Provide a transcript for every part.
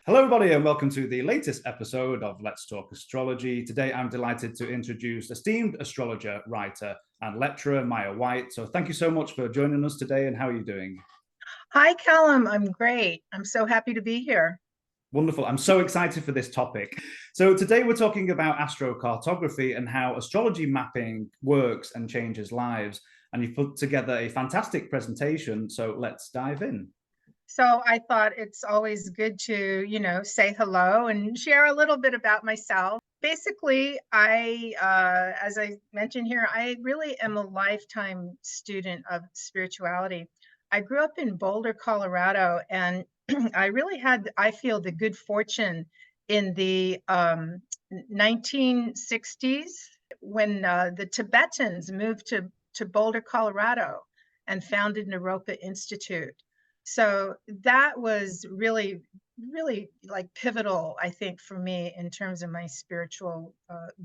Hello, everybody, and welcome to the latest episode of Let's Talk Astrology. Today, I'm delighted to introduce esteemed astrologer, writer, and lecturer Maya White. So, thank you so much for joining us today. And how are you doing? Hi, Callum. I'm great. I'm so happy to be here. Wonderful. I'm so excited for this topic. So, today we're talking about astrocartography and how astrology mapping works and changes lives. And you've put together a fantastic presentation. So, let's dive in. So I thought it's always good to, say hello and share a little bit about myself. Basically, as I mentioned here, I really am a lifetime student of spirituality. I grew up in Boulder, Colorado, and I really had, I feel, the good fortune in the 1960s when the Tibetans moved to Boulder, Colorado, and founded Naropa Institute. So that was really, really like pivotal, I think, for me in terms of my spiritual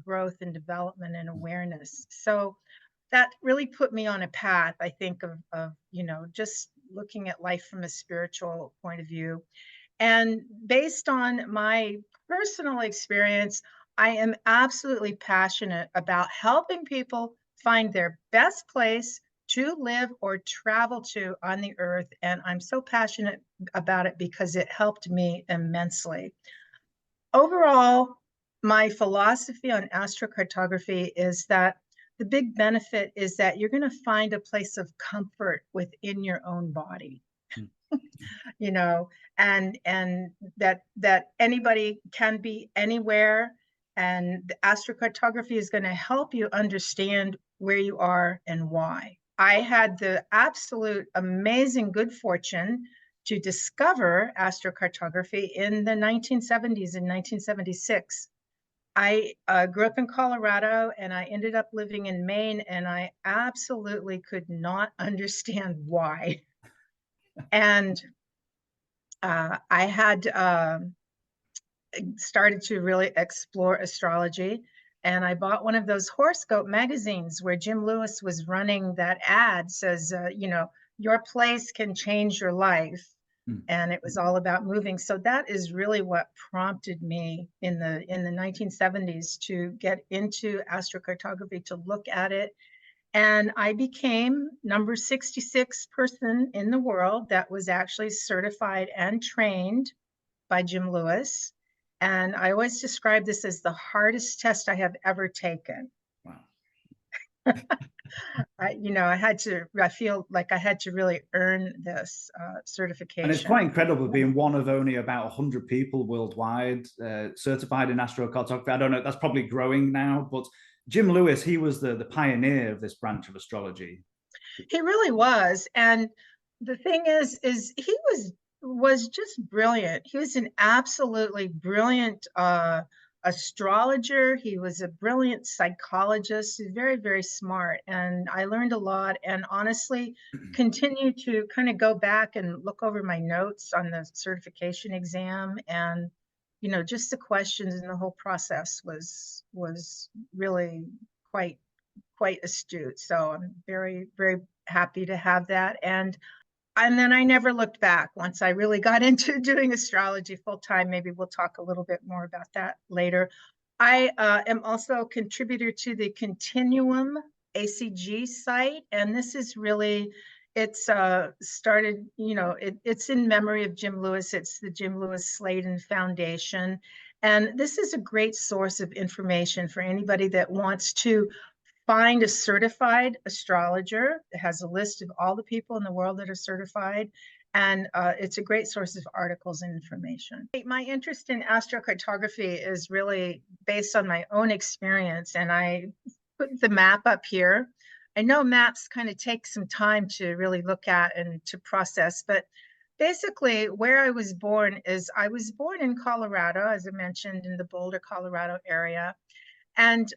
growth and development and awareness. So that really put me on a path, I think, of just looking at life from a spiritual point of view. And based on my personal experience, I am absolutely passionate about helping people find their best place to live or travel to on the earth. And I'm so passionate about it because it helped me immensely. Overall, my philosophy on astrocartography is that the big benefit is that you're going to find a place of comfort within your own body. you know and that anybody can be anywhere, and the astrocartography is going to help you understand where you are and why. I had the absolute amazing good fortune to discover astrocartography in the 1970s. In 1976, I grew up in Colorado and I ended up living in Maine, and I absolutely could not understand why. And I had started to really explore astrology, and I bought one of those horoscope magazines where Jim Lewis was running that ad, says, your place can change your life. And it was all about moving. So that is really what prompted me in the 1970s to get into astrocartography, to look at it. And I became number 66 person in the world that was actually certified and trained by Jim Lewis. And I always describe this as the hardest test I have ever taken. Wow. I feel like I had to really earn this certification. And it's quite incredible being one of only about 100 people worldwide certified in astrocartography. I don't know, that's probably growing now, but Jim Lewis, he was the pioneer of this branch of astrology. He really was. And the thing is he was just brilliant. He was an absolutely brilliant astrologer. He was a brilliant psychologist, very, very smart. And I learned a lot, and honestly continue to kind of go back and look over my notes on the certification exam. And just the questions and the whole process was really quite astute. So I'm very, very happy to have that. And then I never looked back once I really got into doing astrology full time. Maybe we'll talk a little bit more about that later. I am also a contributor to the Continuum ACG site, and this is really, it's started, it's in memory of Jim Lewis. It's the Jim Lewis Sladen Foundation. And this is a great source of information for anybody that wants to find a certified astrologer. It has a list of all the people in the world that are certified, and it's a great source of articles and information. My interest in astrocartography is really based on my own experience, and I put the map up here. I know maps kind of take some time to really look at and to process, but basically where I was born is I was born in Colorado, as I mentioned, in the Boulder, Colorado area. And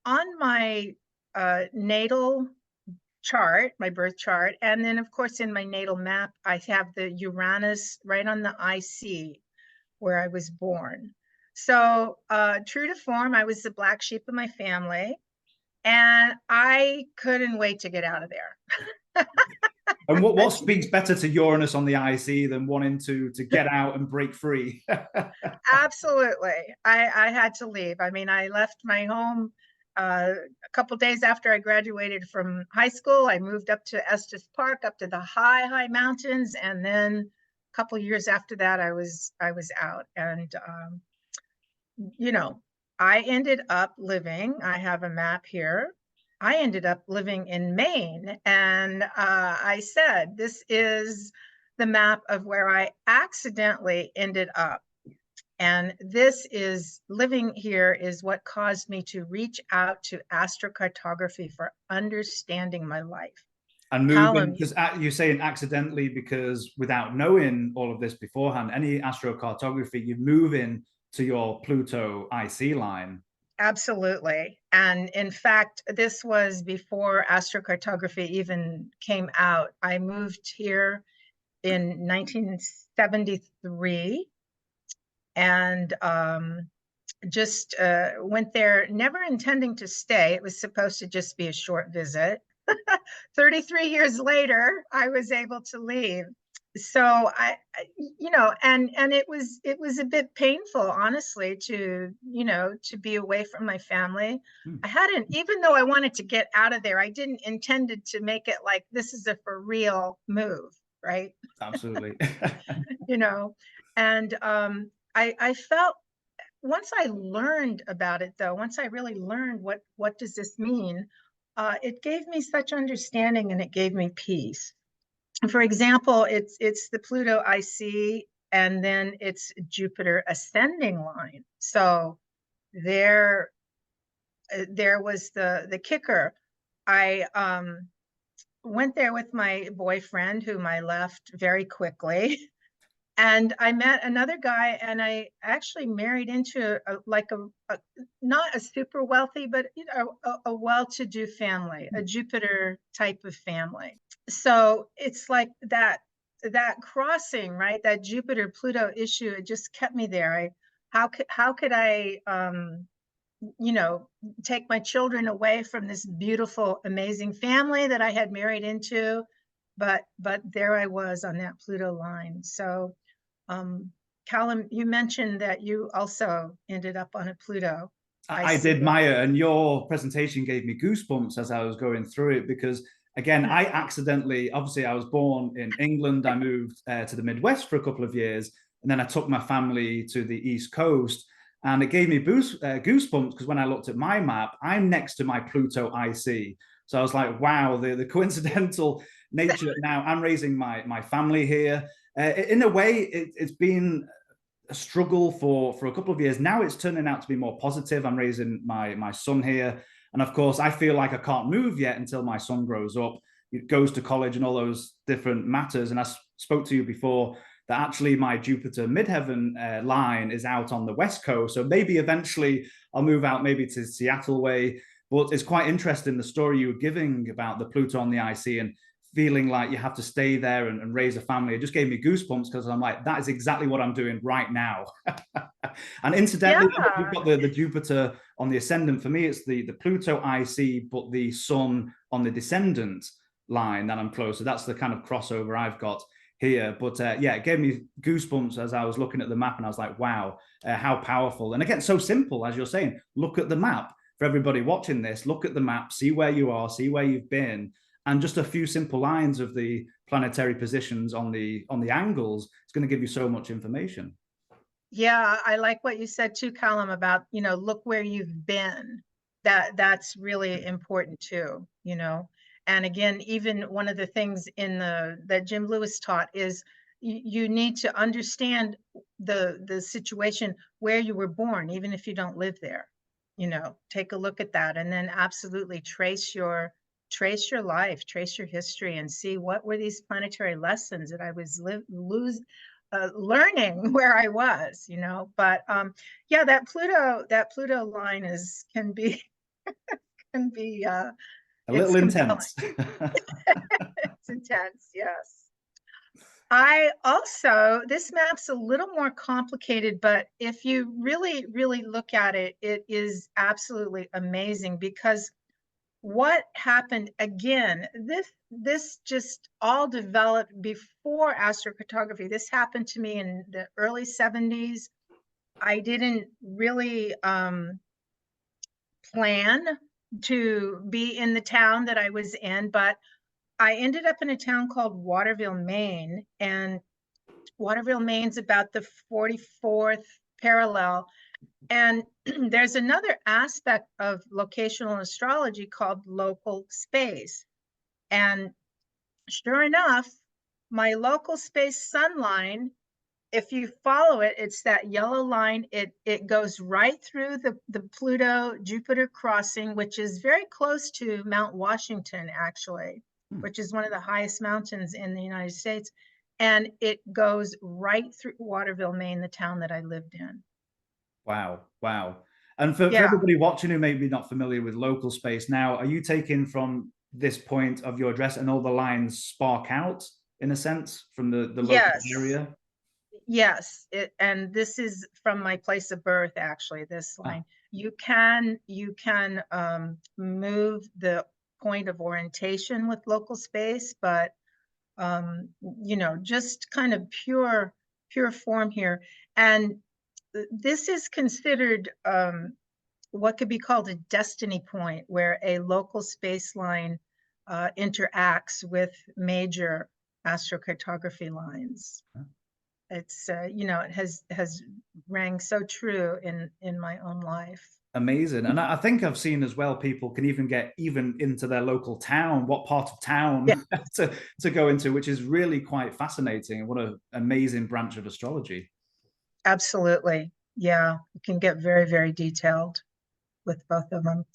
on my natal chart, my birth chart, and then of course in my natal map, I have the Uranus right on the IC where I was born. So true to form, I was the black sheep of my family, and I couldn't wait to get out of there. And what speaks better to Uranus on the IC than wanting to get out and break free? Absolutely. I had to leave. I mean, I left my home a couple days after I graduated from high school. I moved up to Estes Park, up to the high mountains, and then a couple years after that, I was out. And you know, I ended up living. I have a map here. I ended up living in Maine, and I said, "This is the map of where I accidentally ended up." And this is living here is what caused me to reach out to astrocartography for understanding my life. And moving, Callum, because you're saying accidentally, because without knowing all of this beforehand, any astrocartography, you move in to your Pluto IC line. absolutely. And in fact, this was before astrocartography even came out. I moved here in 1973 and just went there, never intending to stay. It was supposed to just be a short visit. 33 years later, I was able to leave. So and it was a bit painful, honestly, to, to be away from my family. I hadn't, even though I wanted to get out of there, I didn't intended to make it like this is a for real move, right? Absolutely. you know, and I felt once I learned about it, though, once I really learned what does this mean, it gave me such understanding and it gave me peace. For example, it's the Pluto IC, and then it's Jupiter ascending line. So there was the kicker. I went there with my boyfriend, whom I left very quickly. And I met another guy, and I actually married into not a super wealthy, but a well-to-do family, a Jupiter type of family. So it's like that crossing, right? That Jupiter Pluto issue, it just kept me there. How could I take my children away from this beautiful, amazing family that I had married into? But there I was on that Pluto line. So Callum, you mentioned that you also ended up on a Pluto. I did, Maya, and your presentation gave me goosebumps as I was going through it because, again, I accidentally, obviously, I was born in England. I moved to the Midwest for a couple of years, and then I took my family to the East Coast. And it gave me goosebumps because when I looked at my map, I'm next to my Pluto IC. So I was like, wow, the coincidental nature. Now I'm raising my family here. In a way, it's been a struggle for a couple of years. Now it's turning out to be more positive. I'm raising my son here. And of course, I feel like I can't move yet until my son grows up, it goes to college and all those different matters. And I spoke to you before that actually my Jupiter midheaven line is out on the West Coast. So maybe eventually I'll move out maybe to Seattle way. But it's quite interesting, the story you were giving about the Pluto on the IC and feeling like you have to stay there and raise a family. It just gave me goosebumps because I'm like, that is exactly what I'm doing right now. And incidentally, Yeah. you've got the Jupiter on the ascendant. For me, it's the Pluto IC, but the sun on the descendant line that I'm close. So that's the kind of crossover I've got here. But yeah, it gave me goosebumps as I was looking at the map and I was like, wow, how powerful. And again, so simple, as you're saying, look at the map. For everybody watching this, look at the map, see where you are, see where you've been, and just a few simple lines of the planetary positions on the angles. It's going to give you so much information. Yeah, I like what you said too, Callum, about, look where you've been. That's really important too, And again, even one of the things that Jim Lewis taught is you need to understand the situation where you were born, even if you don't live there. Take a look at that, and then absolutely trace your life, trace your history, and see what were these planetary lessons that I was learning where I was, But yeah, that Pluto line can be A it's little compelling. intense. It's intense, yes. This map's a little more complicated, but if you really, really look at it, it is absolutely amazing because what happened again, this just all developed before astrocartography. This happened to me in the early 70s. I didn't really plan to be in the town that I was in, but I ended up in a town called Waterville, Maine, and Waterville, Maine's about the 44th parallel. And there's another aspect of locational astrology called local space. And sure enough, my local space sun line, if you follow it, it's that yellow line. It goes right through the Pluto-Jupiter crossing, which is very close to Mount Washington, actually, which is one of the highest mountains in the United States. And it goes right through Waterville, Maine, the town that I lived in. Wow, wow. And for Yeah. everybody watching who may be not familiar with local space now, are you taking from this point of your address and all the lines spark out, in a sense, from the local Yes. area? Yes. And this is from my place of birth, actually, this line. You can move the point of orientation with local space, but you know, just kind of pure form here. And this is considered what could be called a destiny point, where a local space line interacts with major astrocartography lines. It's you know, it has rang so true in my own life. Amazing. And I think I've seen as well, people can even get even into their local town, what part of town Yeah, to go into, which is really quite fascinating. What an amazing branch of astrology. absolutely. Yeah, it can get very, very detailed with both of them.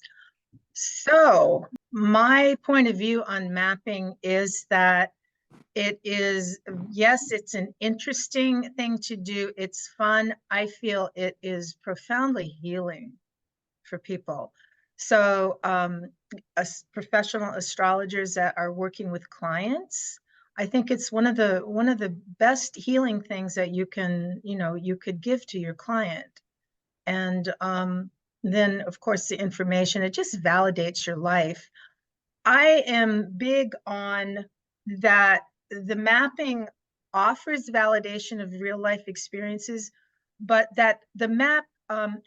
So my point of view on mapping is that it is, yes, it's an interesting thing to do. It's fun. I feel it is profoundly healing for people. So professional astrologers that are working with clients, I think it's one of the best healing things that you can, you know, you could give to your client. And then of course the information, it just validates your life. I am big on that. The mapping offers validation of real life experiences, but that the map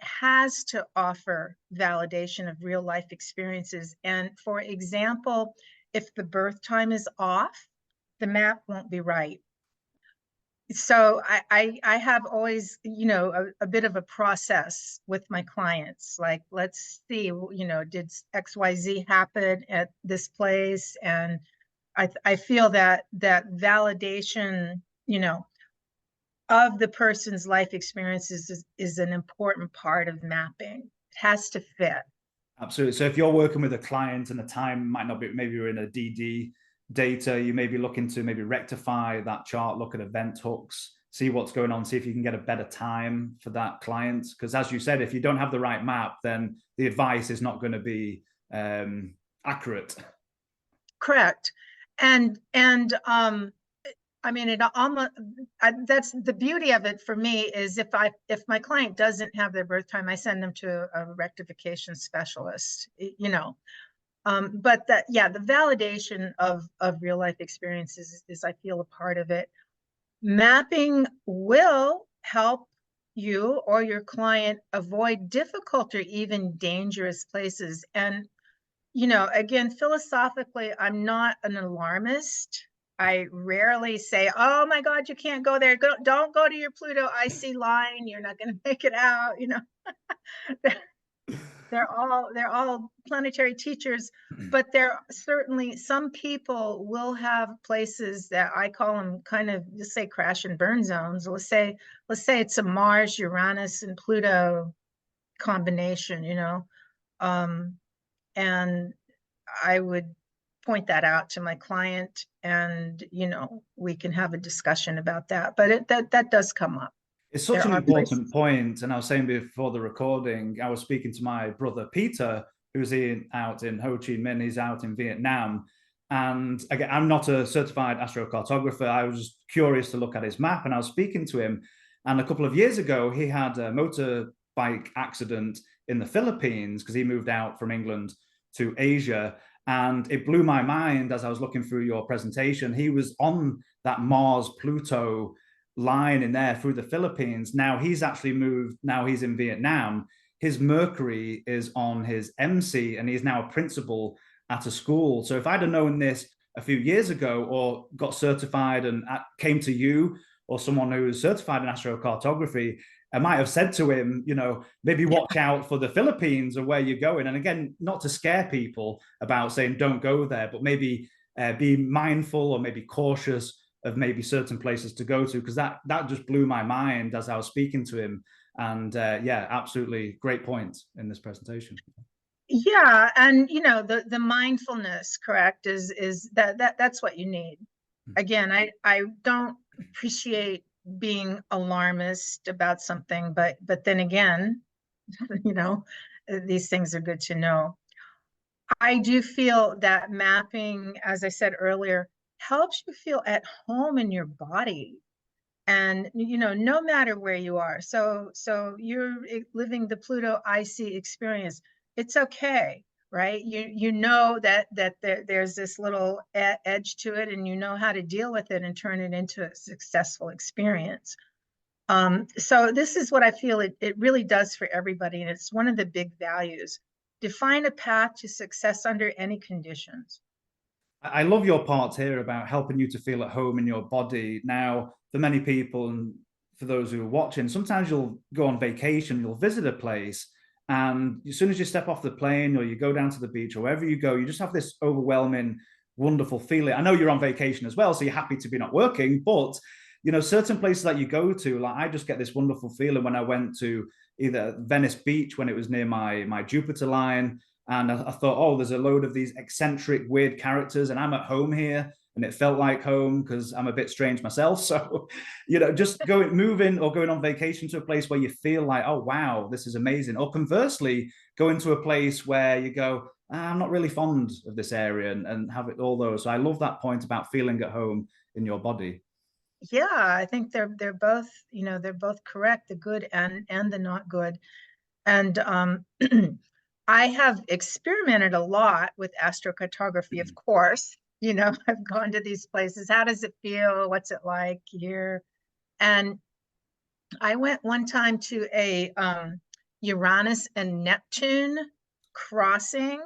has to offer validation of real life experiences. And for example, if the birth time is off, the map won't be right. So I have always, you know, a bit of a process with my clients. Like, let's see, you know, did XYZ happen at this place? And I feel that validation, you know, of the person's life experiences is an important part of mapping. It has to fit. Absolutely. So if you're working with a client and the time might not be, maybe you're in a DD data, you may be looking to maybe rectify that chart, look at event hooks, see what's going on, see if you can get a better time for that client. Because as you said, if you don't have the right map, then the advice is not going to be accurate. Correct. And I mean, it almost, that's the beauty of it for me, is if my client doesn't have their birth time, I send them to a rectification specialist, you know. But that, yeah, the validation of real life experiences is I feel a part of it. Mapping will help you or your client avoid difficult or even dangerous places. And you know, again, philosophically, I'm not an alarmist. I rarely say, "Oh my God, you can't go there. Don't go to your Pluto icy line. You're not going to make it out." You know, they're all planetary teachers, but there certainly some people will have places that I call them kind of, just say, crash and burn zones. Let's say it's a Mars, Uranus, and Pluto combination. You know, and I would point that out to my client, and you know, we can have a discussion about that. But that does come up. It's such an important point. And I was saying before the recording, I was speaking to my brother Peter, who's out in Ho Chi Minh, he's out in Vietnam. And again, I'm not a certified astrocartographer. I was just curious to look at his map, and I was speaking to him. And a couple of years ago, he had a motorbike accident in the Philippines because he moved out from England to Asia. And it blew my mind as I was looking through your presentation. He was on that Mars-Pluto line in there through the Philippines. Now he's actually moved, now he's in Vietnam. His Mercury is on his MC, and he's now a principal at a school. So if I'd have known this a few years ago, or got certified and came to you or someone who is certified in astrocartography, I might have said to him, you know, maybe watch out for the Philippines or where you're going. And again, not to scare people about saying don't go there, but maybe be mindful or maybe cautious of maybe certain places to go to, because that just blew my mind as I was speaking to him. And yeah, absolutely great point in this presentation. Yeah, and you know, the mindfulness, correct, is that's what you need. Again, I don't appreciate being alarmist about something, but then again, you know, these things are good to know. I do feel that mapping, as I said earlier, helps you feel at home in your body. And you know, no matter where you are, so you're living the Pluto IC experience, it's okay, right? You know that there's this little edge to it, and you know how to deal with it and turn it into a successful experience. So this is what I feel it really does for everybody, and it's one of the big values. Define a path to success under any conditions. I love your part here about helping you to feel at home in your body. Now, for many people, and for those who are watching, sometimes you'll go on vacation, you'll visit a place, and as soon as you step off the plane or you go down to the beach or wherever you go, you just have this overwhelming, wonderful feeling. I know you're on vacation as well, so you're happy to be not working, but you know, certain places that you go to, like I just get this wonderful feeling when I went to either Venice Beach when it was near my Jupiter line. And I thought, oh, there's a load of these eccentric, weird characters, and I'm at home here. And it felt like home because I'm a bit strange myself. So, you know, just moving or going on vacation to a place where you feel like, oh, wow, this is amazing. Or conversely, going to a place where you go, I'm not really fond of this area, and have it all those. So I love that point about feeling at home in your body. Yeah, I think they're both, you know, they're both correct, the good and the not good. And I have experimented a lot with astrocartography, of course. You know, I've gone to these places. How does it feel? What's it like here? And I went one time to a Uranus and Neptune crossing,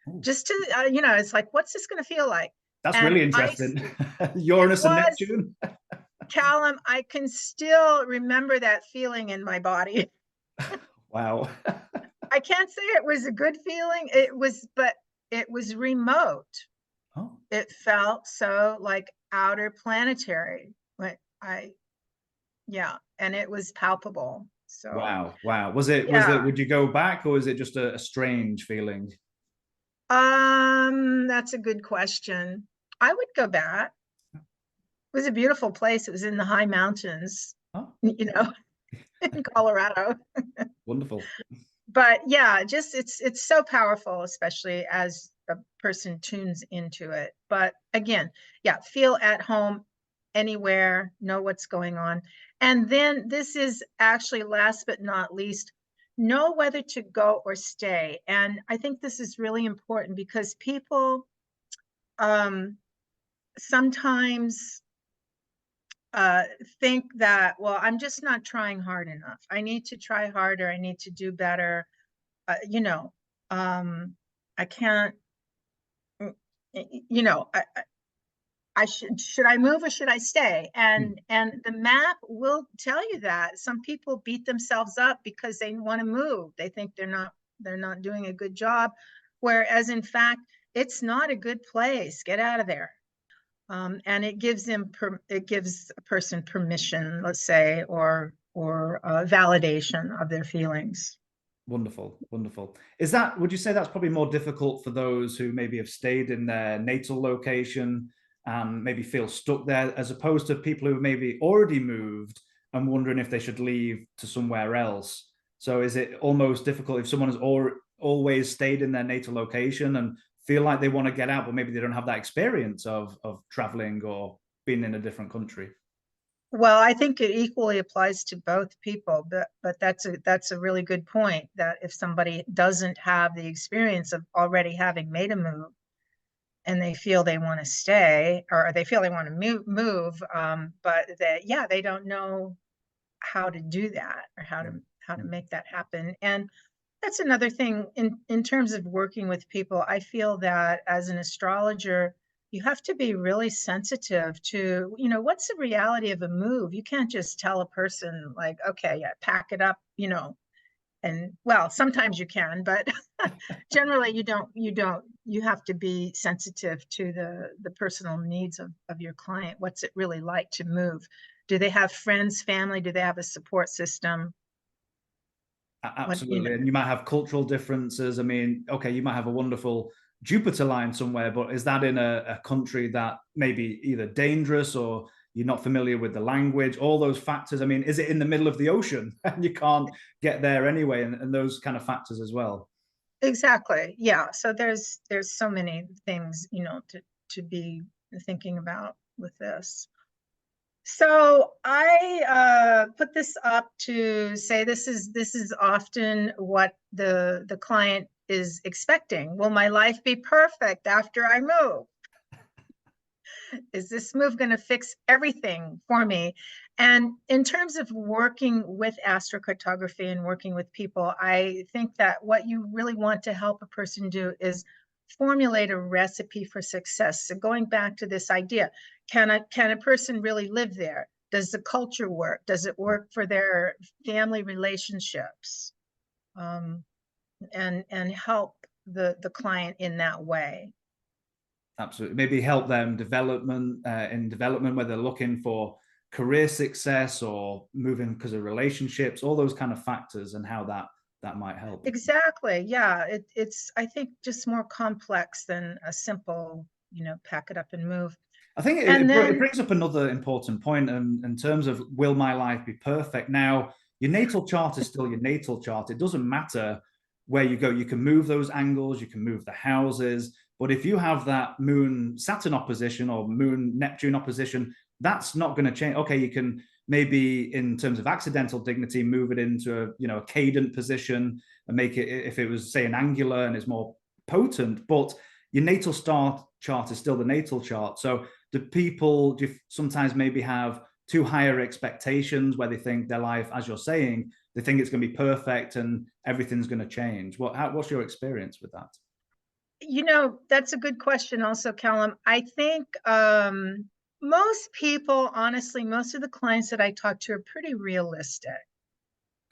Ooh, just to, you know, it's like, what's this going to feel like? that's And really interesting. Uranus and was, Neptune. Callum, I can still remember that feeling in my body. Wow. I can't say it was a good feeling. It was, but it was remote. Oh. It felt so like outer planetary. Like yeah, and it was palpable. So Wow, wow. yeah, Would you go back, or is it just a strange feeling? that's a good question. I would go back. It was a beautiful place. It was in the high mountains, Oh, you know, in Colorado. wonderful. But yeah, just it's so powerful, especially as a person tunes into it. But again, yeah, feel at home anywhere, know what's going on. And then this is actually last but not least, know whether to go or stay. And I think this is really important because people sometimes think that, well, I'm just not trying hard enough. I need to try harder. I need to do better. You know, I can't, you know, I should I move or should I stay? Hmm. And the map will tell you that. Some people beat themselves up because they want to move. They think they're not doing a good job, whereas in fact, it's not a good place. Get out of there. And it gives it gives a person permission, let's say, or validation of their feelings. Wonderful, wonderful. Would you say that's probably more difficult for those who maybe have stayed in their natal location and maybe feel stuck there, as opposed to people who maybe already moved and wondering if they should leave to somewhere else? So is it almost difficult if someone has always stayed in their natal location and feel like they want to get out, but maybe they don't have that experience of traveling or being in a different country? Well, I think it equally applies to both people, but that's a really good point, that if somebody doesn't have the experience of already having made a move and they feel they want to stay, or they feel they want to move, but that, yeah, they don't know how to do that, or how to make that happen. And that's another thing in terms of working with people. I feel that as an astrologer, you have to be really sensitive to, what's the reality of a move. You can't just tell a person like, okay, yeah, pack it up, and well, sometimes you can, but generally you have to be sensitive to the personal needs of your client. What's it really like to move? Do they have friends, family? Do they have a support system? Absolutely. And you might have cultural differences. I mean, okay, you might have a wonderful Jupiter line somewhere, but is that in a country that may be either dangerous, or you're not familiar with the language, all those factors? I mean, is it in the middle of the ocean and you can't get there anyway? And those kind of factors as well. Exactly. Yeah. So there's so many things, to be thinking about with this. So I put this up to say this is often what the client is expecting. Will my life be perfect after I move? Is this move going to fix everything for me? And in terms of working with astrocartography and working with people, I think that what you really want to help a person do is formulate a recipe for success. So going back to this idea, can a person really live there? Does the culture work? Does it work for their family relationships? And help the client in that way. Absolutely. Maybe help them in development, whether they're looking for career success or moving because of relationships, all those kind of factors, and how that might help. Exactly. Yeah. It's, I think, just more complex than a simple, pack it up and move. I think And it then, brings up another important point in terms of, will my life be perfect? Now, your natal chart is still your natal chart. It doesn't matter where you go. You can move those angles, you can move the houses. But if you have that Moon Saturn opposition or Moon Neptune opposition, that's not going to change. Okay, you can maybe, in terms of accidental dignity, move it into a cadent position and make it, if it was, say, an angular and it's more potent. But your natal star chart is still the natal chart. So do people sometimes maybe have too higher expectations, where they think their life, as you're saying, they think it's going to be perfect and everything's going to change? What's your experience with that? that's a good question also, Callum. I think most people, honestly, most of the clients that I talk to are pretty realistic.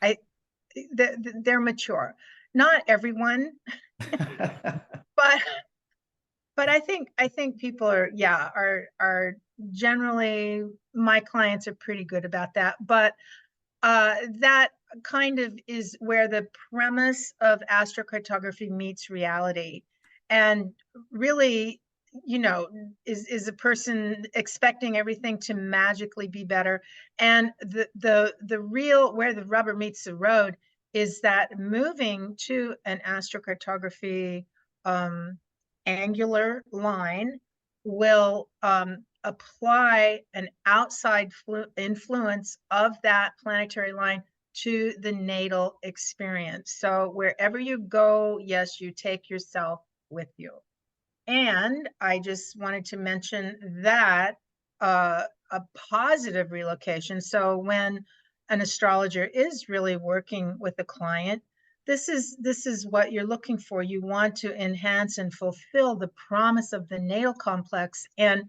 I they're mature. Not everyone, but I think people are generally, my clients are pretty good about that. But that kind of is where the premise of astrocartography meets reality. And really, is a person expecting everything to magically be better? And the real, where the rubber meets the road, is that moving to an astrocartography angular line will apply an outside influence of that planetary line to the natal experience. So wherever you go, yes, you take yourself with you. And I just wanted to mention that a positive relocation. So when an astrologer is really working with a client, this is what you're looking for. You want to enhance and fulfill the promise of the natal complex. And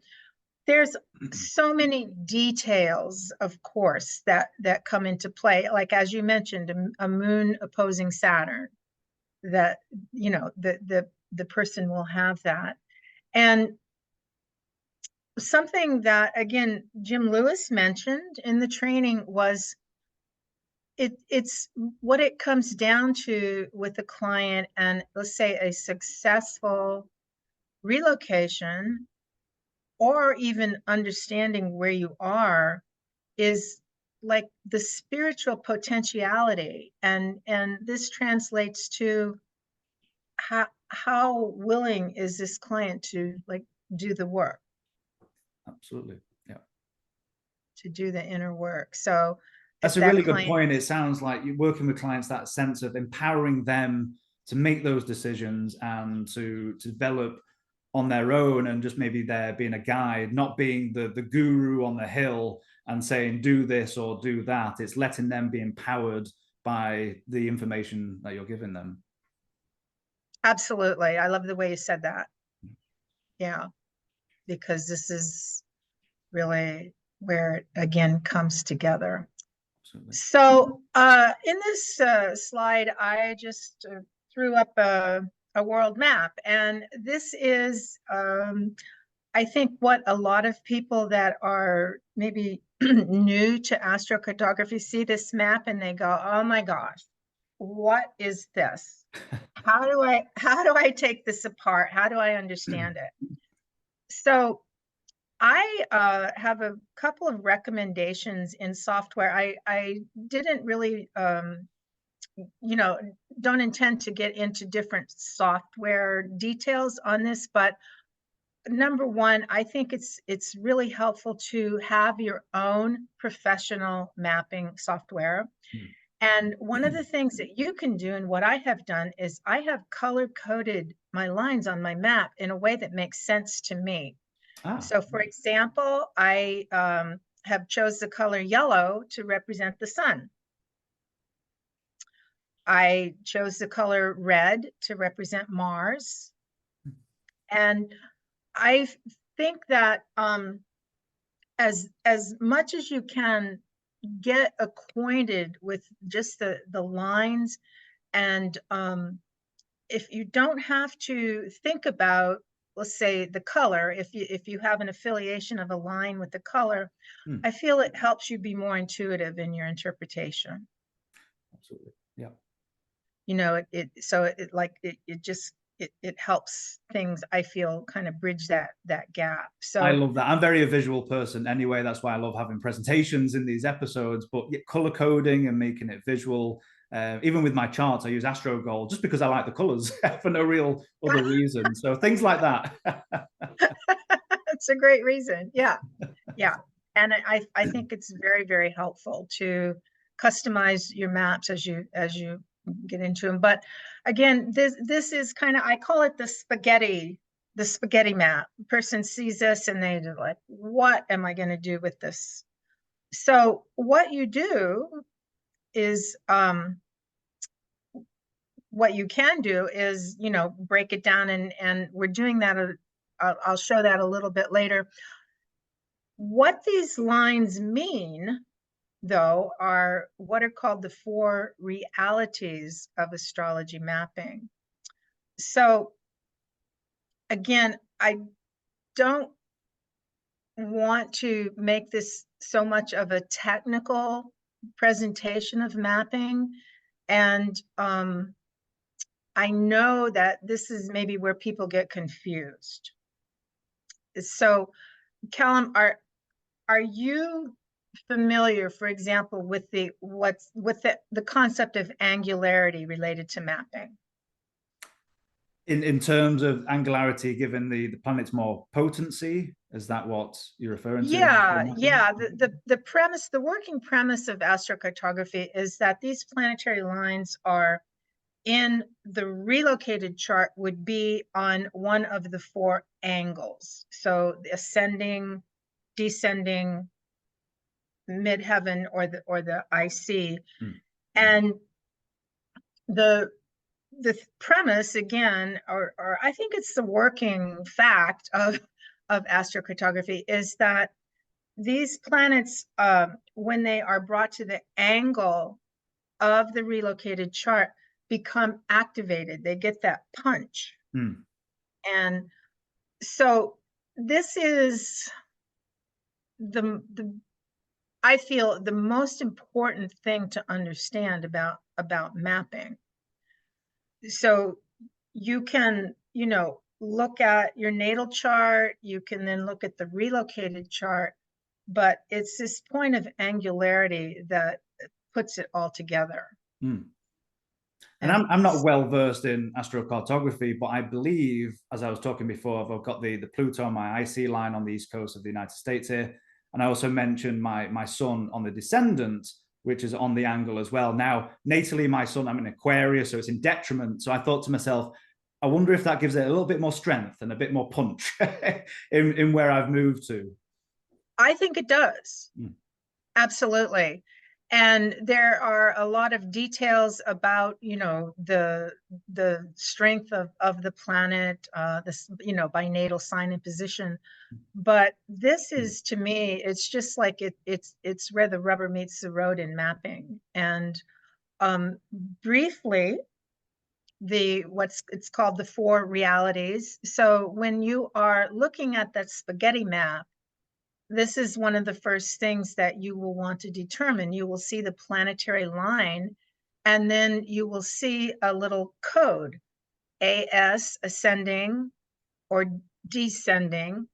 there's so many details, of course, that come into play. Like, as you mentioned, a moon opposing Saturn, that the person will have that. And something that, again, Jim Lewis mentioned in the training was, it's what it comes down to with the client, and let's say a successful relocation, or even understanding where you are, is like the spiritual potentiality. And this translates to how willing is this client to, like, do the work, Absolutely. Yeah. do the inner work. So That's if a that really good client, point. It sounds like you're working with clients, that sense of empowering them to make those decisions and to develop on their own, and just maybe there being a guide, not being the guru on the hill and saying do this or do that. It's letting them be empowered by the information that you're giving them. absolutely. I love the way you said that. Yeah, because this is really where it again comes together. Absolutely. So in this slide, I just threw up a world map, and this is, I think, what a lot of people that are maybe new to astrocartography see this map and they go, "Oh my gosh, what is this? How do I take this apart? How do I understand it?" So I have a couple of recommendations in software. I didn't really, you know, don't intend to get into different software details on this, but number one, I think it's really helpful to have your own professional mapping software. Mm. And one of the things that you can do, and what I have done, is I have color coded my lines on my map in a way that makes sense to me. Ah, So for example, I have chose the color yellow to represent the sun. I chose the color red to represent Mars. And I think that as much as you can get acquainted with just the lines, and if you don't have to think about, let's say, the color, if you have an affiliation of a line with the color, mm, I feel it helps you be more intuitive in your interpretation. absolutely. Yeah. You know, it helps things, I feel, kind of bridge that gap. I So love that. I'm very a visual person anyway. That's why I love having presentations in these episodes. But color coding and making it visual, even with my charts, I use AstroGold just because I like the colors for no real other reason. So things like that. it's a great reason. Yeah. Yeah. And I think it's very, very helpful to customize your maps as you get into them. But again, this is kind of, I call it the spaghetti map. The person sees this and they're like, what am I going to do with this? So what you do is, what you can do is, you know, break it down, and we're doing that. I'll show that a little bit later. What these lines mean, though, are what are called the four realities of astrology mapping. So again, I don't want to make this so much of a technical presentation of mapping. And I know that this is maybe where people get confused. So Callum, are you familiar, for example, with the concept of angularity related to mapping? In terms of angularity, given the planet's more potency, is that what you're referring to? Yeah. The premise, the working premise of astrocartography is that these planetary lines are in the relocated chart would be on one of the four angles. So the ascending, descending, midheaven, or the IC. Hmm. And the premise, again, or I think it's the working fact of astrocartography, is that these planets, when they are brought to the angle of the relocated chart, become activated. They get that punch. Hmm. And so this is the I feel the most important thing to understand about mapping. So you can, you know, look at your natal chart, you can then look at the relocated chart, but it's this point of angularity that puts it all together. Hmm. And And I'm not well versed in astrocartography, but I believe, as I was talking before, I've got the Pluto on my IC line on the east coast of the United States here. And I also mentioned my sun on the descendant, which is on the angle as well. Now, natally, my sun, I'm in Aquarius, so it's in detriment. So I thought to myself, I wonder if that gives it a little bit more strength and a bit more punch in where I've moved to. I think it does. Mm. Absolutely. And there are a lot of details about, the strength of the planet, this, by natal sign and position. But this is, to me, it's just like it's where the rubber meets the road in mapping. And briefly, it's called the four realities. So when you are looking at that spaghetti map, this is one of the first things that you will want to determine. You will see the planetary line, and then you will see a little code, AS ascending or descending.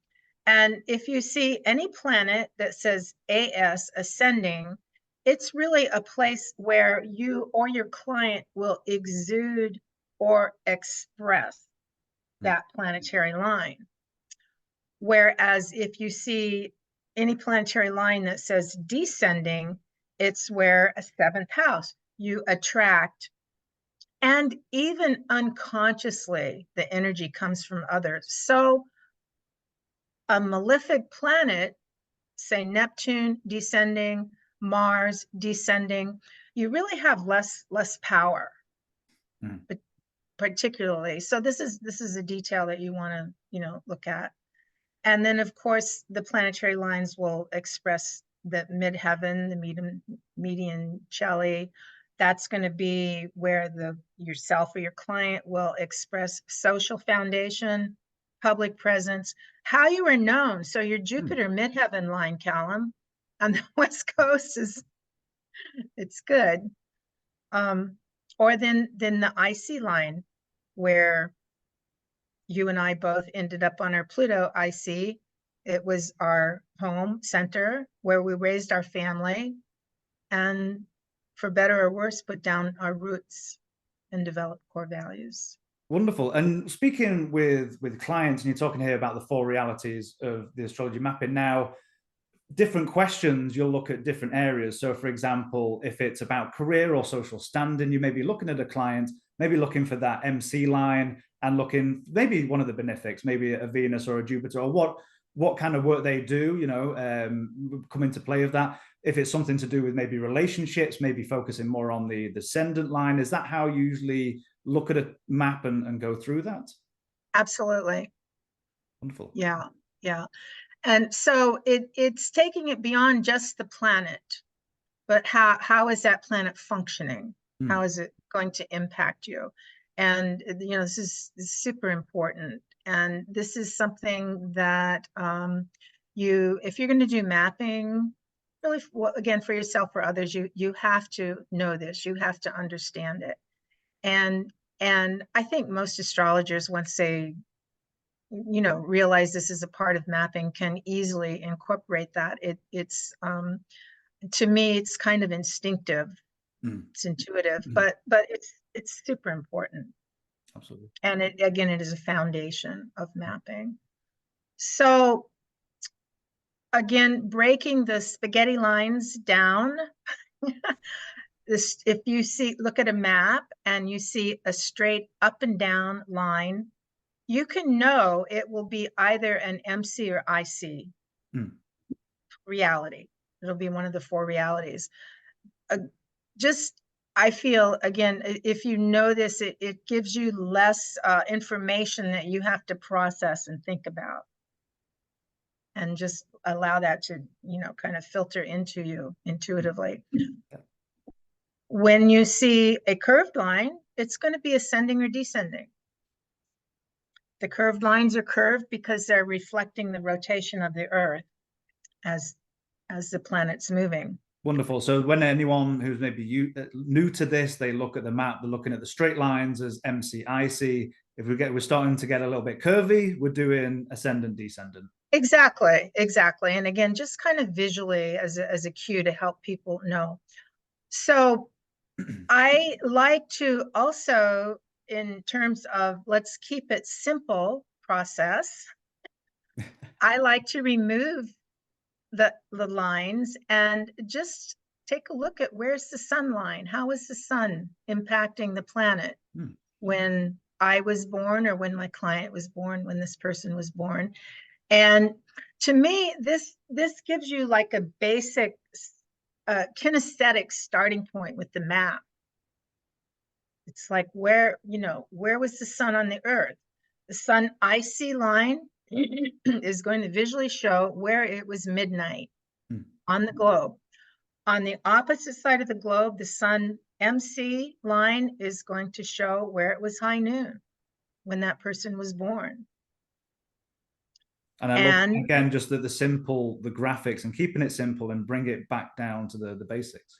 And if you see any planet that says AS ascending, it's really a place where you or your client will exude or express that planetary line. Whereas if you see any planetary line that says descending, it's where a seventh house, you attract, and even unconsciously, the energy comes from others. So a malefic planet, say Neptune descending, Mars descending, you really have less power, but particularly. So this is a detail that you want to look at. And then, of course, the planetary lines will express the midheaven, the median Celli. That's going to be where yourself or your client will express social foundation, public presence, how you are known. So your Jupiter midheaven line, Callum, on the West Coast it's good. Or then the IC line, where you and I both ended up on our Pluto IC. It was our home center where we raised our family and, for better or worse, put down our roots and developed core values. Wonderful. And speaking with clients, and you're talking here about the four realities of the astrology mapping. Now, different questions, you'll look at different areas. So, for example, if it's about career or social standing, you may be looking at a client, maybe looking for that MC line, and looking maybe one of the benefics, maybe a Venus or a Jupiter, or what kind of work they do, come into play of that. If it's something to do with maybe relationships, maybe focusing more on the ascendant line. Is that how you usually look at a map and go through that? Absolutely. Wonderful. Yeah. And so it's taking it beyond just the planet, but how is that planet functioning? How is it going to impact you? And this is super important. And this is something that if you're going to do mapping, really, again, for yourself or others, you have to know this. You have to understand it. And I think most astrologers, once they realize this is a part of mapping, can easily incorporate that. It's to me, it's kind of instinctive. It's intuitive, but it's super important. Absolutely. And it is a foundation of mapping. So again, breaking the spaghetti lines down. If you look at a map and you see a straight up and down line, you can know it will be either an MC or IC reality. It'll be one of the four realities. I feel, again, if you know this, it gives you less information that you have to process and think about, and just allow that to, kind of filter into you intuitively. When you see a curved line, it's going to be ascending or descending. The curved lines are curved because they're reflecting the rotation of the Earth as the planet's moving. Wonderful. So when anyone who's maybe new to this, they look at the map, they're looking at the straight lines as MCIC. If we're starting to get a little bit curvy, we're doing ascendant, descendant. Exactly. And again, just kind of visually as a cue to help people know. So I like to also, in terms of let's keep it simple process, I like to remove the lines and just take a look at where's the sun line? How is the sun impacting the planet when I was born, or when my client was born, when this person was born? And to me, this gives you like a basic kinesthetic starting point with the map. It's like where was the sun on the earth? The sun IC line is going to visually show where it was midnight on the globe. On the opposite side of the globe, the sun MC line is going to show where it was high noon when that person was born. And I love, again, just the graphics and keeping it simple and bring it back down to the basics.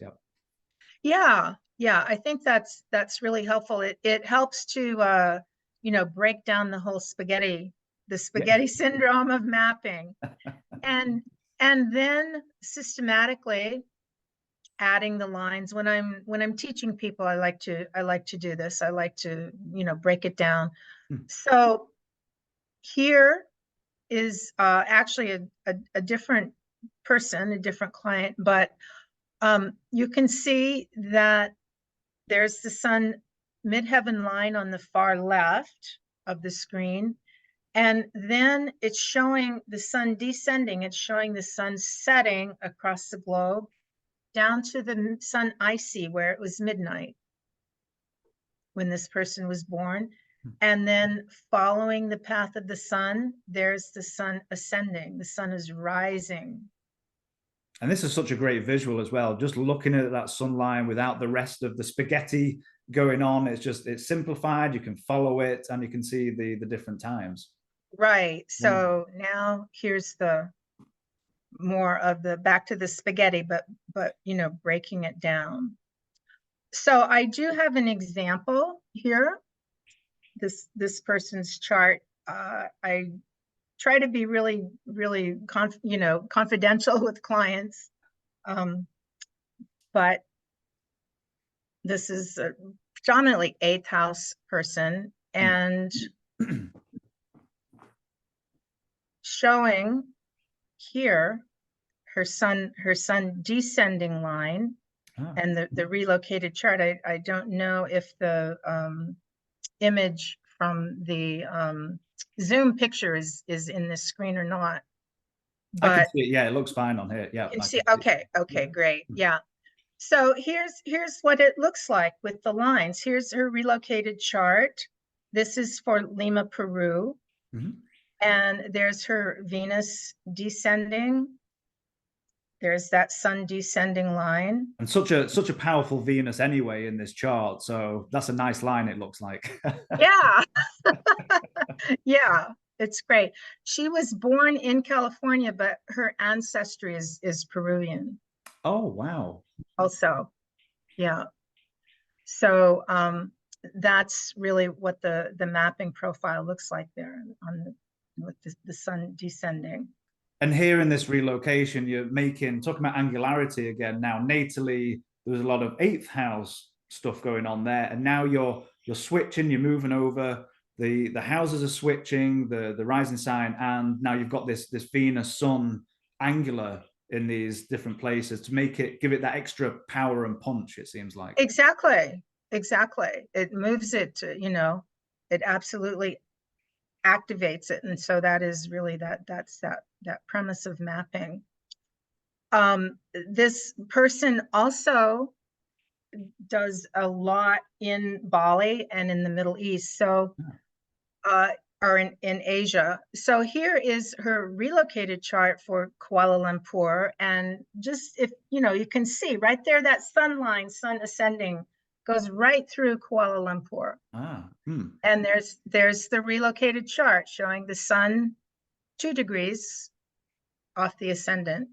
Yeah. I think that's really helpful. It helps to break down the whole spaghetti syndrome of mapping, and then systematically adding the lines. When I'm teaching people, I like to do this. I like to break it down. So here is actually a different person, a different client, but you can see that there's the sun midheaven line on the far left of the screen. And then it's showing the sun descending. It's showing the sun setting across the globe down to the sun IC where it was midnight when this person was born. And then following the path of the sun, there's the sun ascending. The sun is rising. And this is such a great visual as well. Just looking at that sun line without the rest of the spaghetti going on. It's simplified. You can follow it and you can see the different times. Right. So now here's the more of the back to the spaghetti, but breaking it down. So I do have an example here. This person's chart. I try to be really, really confidential with clients. But this is a predominantly 8th house person, and showing here her sun descending line and the relocated chart. I don't know if the image from the Zoom picture is in this screen or not. But I can see it. Yeah, it looks fine on here. Yeah. You can see. Okay, great. Yeah. So here's what it looks like with the lines. Here's her relocated chart. This is for Lima, Peru. And there's her Venus descending. There's that sun descending line. And such a powerful Venus anyway in this chart. So that's a nice line, it looks like. Yeah. Yeah, it's great. She was born in California, but her ancestry is Peruvian. Oh, wow. Also, yeah. So that's really what the mapping profile looks like there with the sun descending. And here in this relocation, you're talking about angularity again. Now, natally, there was a lot of 8th house stuff going on there, and now you're switching, you're moving over. The houses are switching, the rising sign, and now you've got this Venus Sun angular in these different places to give it that extra power and punch. It seems like exactly. It moves it. It absolutely activates it, and so that is really that's that premise of mapping. This person also does a lot in Bali and in the Middle East, so or in Asia. So here is her relocated chart for Kuala Lumpur, and just if you can see right there that sun line, sun ascending, goes right through Kuala Lumpur. And there's the relocated chart showing the sun 2 degrees off the ascendant.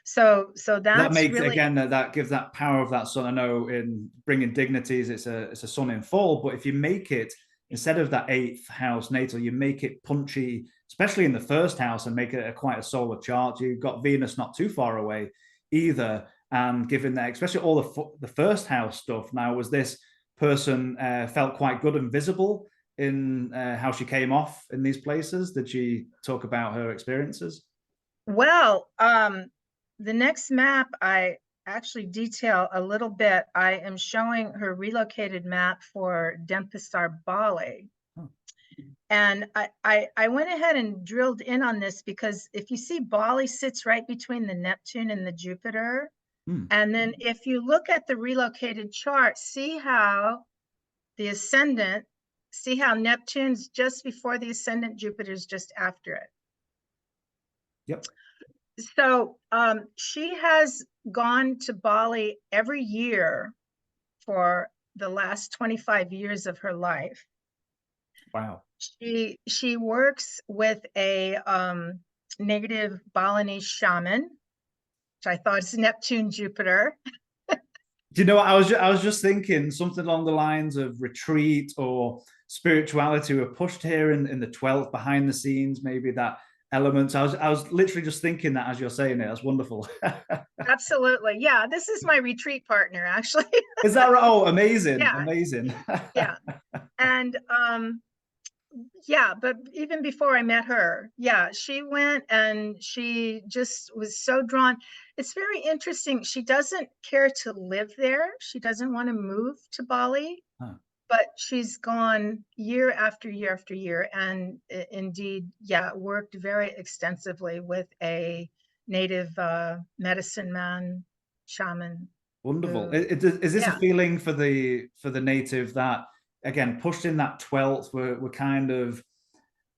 So that makes really, again that gives that power of that sun. I know in bringing dignities, it's a sun in fall, but if you make it, instead of that 8th house natal, you make it punchy, especially in the 1st house, and make it quite a solar chart. You've got Venus not too far away either, and given that, especially all the 1st house stuff. Now, was this person felt quite good and visible in how she came off in these places? Did she talk about her experiences? Well, the next map I actually detail a little bit. I am showing her relocated map for Denpasar, Bali. Oh. And I went ahead and drilled in on this because if you see Bali sits right between the Neptune and the Jupiter. Hmm. And then if you look at the relocated chart, see how the ascendant, see how Neptune's just before the ascendant, Jupiter's just after it. Yep. So she has gone to Bali every year for the last 25 years of her life. Wow. She works with a native Balinese shaman, which I thought is Neptune Jupiter. Do you know what I was just thinking something along the lines of retreat or spirituality were pushed here in the 12th behind the scenes, maybe that element. I was literally just thinking that as you're saying it. That's wonderful. Absolutely. Yeah, this is my retreat partner, actually. Is that right? Oh, amazing, Yeah, amazing. yeah. And yeah, but even before I met her, yeah, she went and she just was so drawn. It's very interesting. She doesn't care to live there. She doesn't want to move to Bali, Huh. but she's gone year after year after year, and indeed, yeah, worked very extensively with a native medicine man, shaman, Wonderful. who, Is this a yeah, feeling for the native that again pushed in that 12th were kind of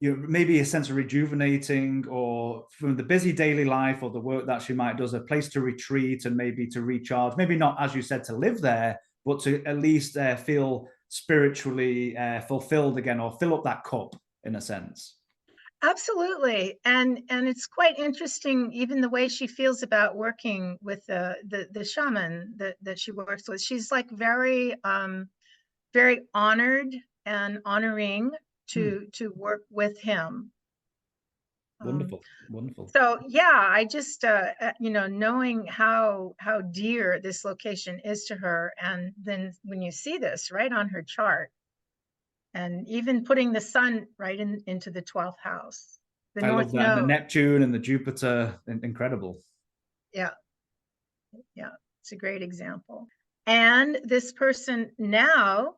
maybe a sense of rejuvenating or from the busy daily life or the work that she might does a place to retreat and maybe to recharge, maybe not as you said to live there, but to at least feel spiritually fulfilled again or fill up that cup in a sense. absolutely. And it's quite interesting, even the way she feels about working with the shaman that she works with. She's like very very honored and honoring Hmm. to work with him. Um, Wonderful, wonderful. so yeah, I just knowing how dear this location is to her, and then when you see this right on her chart, and even putting the sun right into the 12th house, the I love North that. And the Node. Neptune and the Jupiter, incredible. Yeah, yeah, it's a great example. And this person now,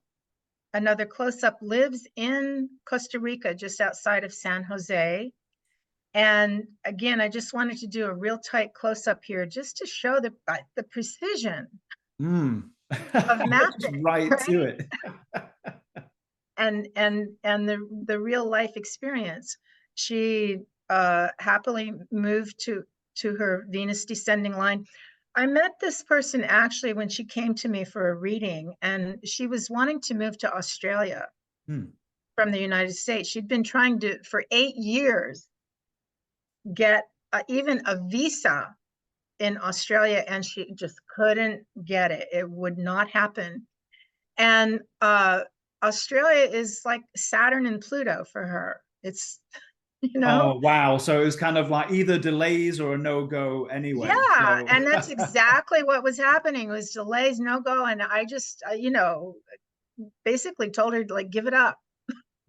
another close up, lives in Costa Rica, just outside of San Jose. And again, I just wanted to do a real tight close up here just to show the precision Mm. of Just mapping, right to right? it. And the real life experience. She happily moved to her Venus descending line. I met this person actually when she came to me for a reading, and she was wanting to move to Australia Hmm. from the United States. She'd been trying to, for 8 years, get even a visa in Australia, and she just couldn't get it. It would not happen. And Australia is like Saturn and Pluto for her. It's, you know, Oh wow! So it was kind of like either delays or a no go anyway. yeah, So and that's exactly what was happening, was delays, no go. And I just, basically told her to like give it up.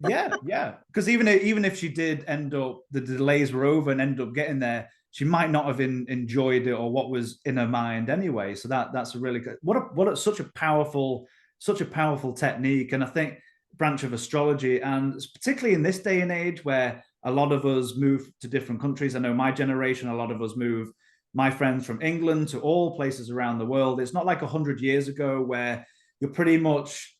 yeah, yeah. Because even if she did end up, the delays were over and ended up getting there, she might not have enjoyed it or what was in her mind anyway. So that's a really good. Such a powerful technique, and I think branch of astrology, and particularly in this day and age where a lot of us move to different countries. I know my generation, a lot of us move. My friends from England to all places around the world. It's not like 100 years ago where you're pretty much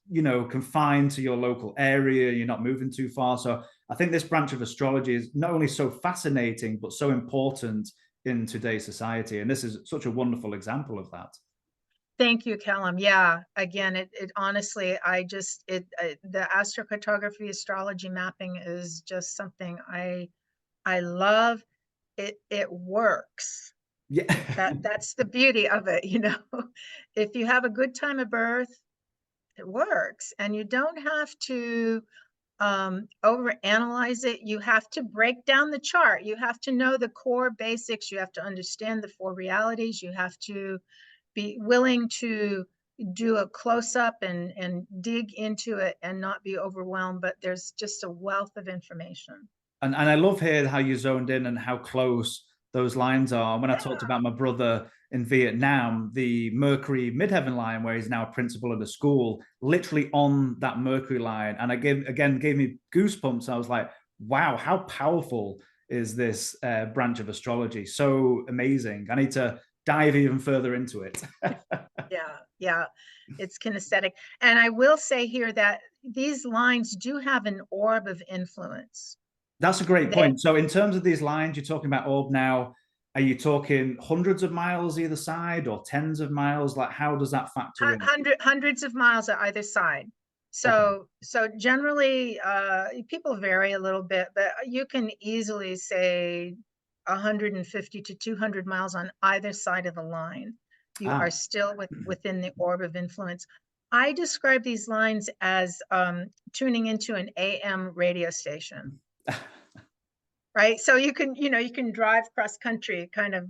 confined to your local area, you're not moving too far. So I think this branch of astrology is not only so fascinating but so important in today's society, and this is such a wonderful example of that. Thank you, Callum. Yeah, again, it honestly, the astrocartography astrology mapping is just something I love. It works. Yeah. That's the beauty of it, you know. If you have a good time of birth, it works, and you don't have to over analyze it. You have to break down the chart. You have to know the core basics. You have to understand the four realities. You have to be willing to do a close up and dig into it and not be overwhelmed. But there's just a wealth of information. And I love here how you zoned in and how close those lines are. When I talked about my brother in Vietnam, the Mercury midheaven line, where he's now principal of the school, literally on that Mercury line. And gave me goosebumps. I was like, wow, how powerful is this branch of astrology? So amazing. I need to dive even further into it. Yeah, it's kinesthetic. And I will say here that these lines do have an orb of influence. That's a great point. So in terms of these lines, you're talking about orb now. Are you talking hundreds of miles either side or tens of miles? Like, how does that factor in? Hundreds of miles on either side. So generally, people vary a little bit, but you can easily say 150 to 200 miles on either side of the line. You are still within the orb of influence. I describe these lines as tuning into an AM radio station. Right. So you can drive cross country kind of,